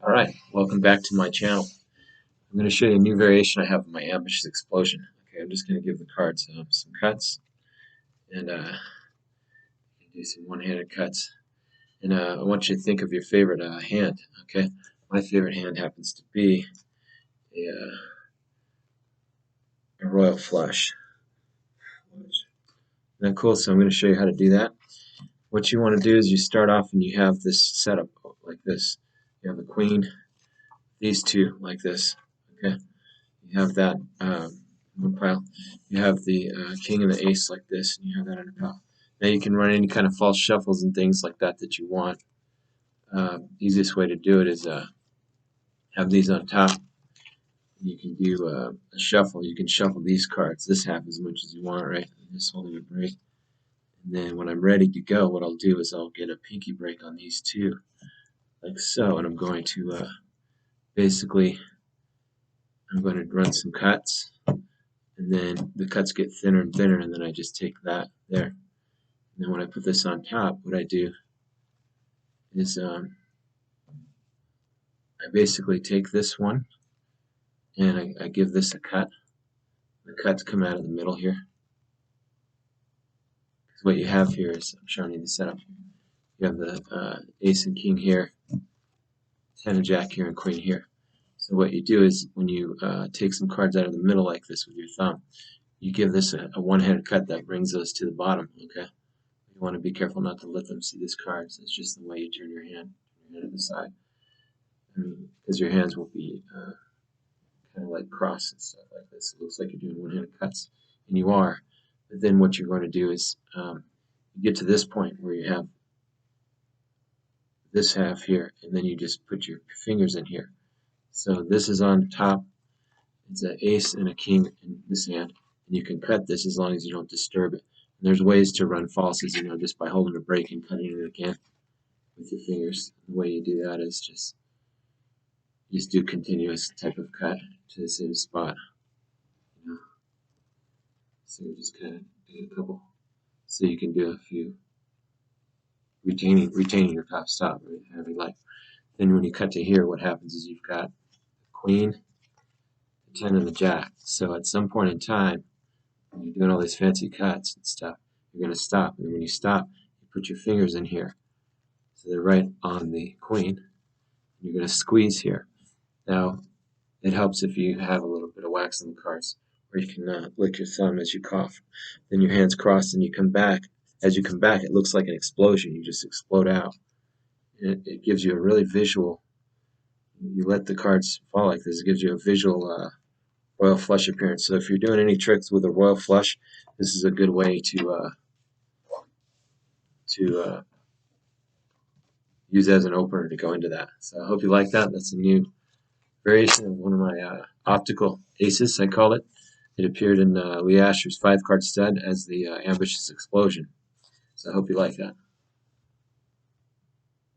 Alright, welcome back to my channel. I'm going to show you a new variation I have of my ambitious explosion. Okay, I'm just going to give the cards some cuts and do some one-handed cuts. And I want you to think of your favorite hand. Okay, my favorite hand happens to be a royal flush. Isn't that cool? So I'm going to show you how to do that. What you want to do is you start off and you have this setup like this. You have the queen, these two like this. Okay. You have that one pile. You have the king and the ace like this, and you have that on a pile. Now you can run any kind of false shuffles and things like that that you want. Easiest way to do it is have these on top. You can do a shuffle. You can shuffle these cards, this half as much as you want, right? And just holding a break. And then when I'm ready to go, what I'll do is I'll get a pinky break on these two, like so, and I'm going to basically run some cuts. And then the cuts get thinner and thinner, and then I just take that there. And then when I put this on top, what I do is I basically take this one and I give this a cut. The cuts come out of the middle here. Because what you have here is, I'm showing you the setup. You have the ace and king here, 10 and jack here, and queen here. So what you do is when you take some cards out of the middle like this with your thumb, you give this a one-handed cut that brings those to the bottom, okay? You want to be careful not to let them see these cards. It's just the way you turn your hand to the side. Because your hands will be kind of like cross and stuff like this. It looks like you're doing one-handed cuts, and you are. But then what you're going to do is you get to this point where you have this half here, and then you just put your fingers in here. So this is on top. It's an ace and a king in this hand, and you can cut this as long as you don't disturb it. And there's ways to run falses, just by holding a break and cutting it again with your fingers. The way you do that is just do continuous type of cut to the same spot. So you just kind of do a couple, so you can do a few, retaining your top stop, right? However you like. Then when you cut to here, what happens is you've got the queen, the 10, and the jack. So at some point in time, when you're doing all these fancy cuts and stuff, you're going to stop. And when you stop, you put your fingers in here, so they're right on the queen. You're going to squeeze here. Now, it helps if you have a little bit of wax on the cards, or you can lick your thumb as you cough. Then your hands cross and you come back. As you come back, it looks like an explosion. You just explode out. It gives you a really visual, you let the cards fall like this, it gives you a visual royal flush appearance. So if you're doing any tricks with a royal flush, this is a good way to use as an opener to go into that. So I hope you like that. That's a new variation of one of my optical aces, I call it. It appeared in Lee Asher's 5-card stud as the Ambitious Explosion. So I hope you like that.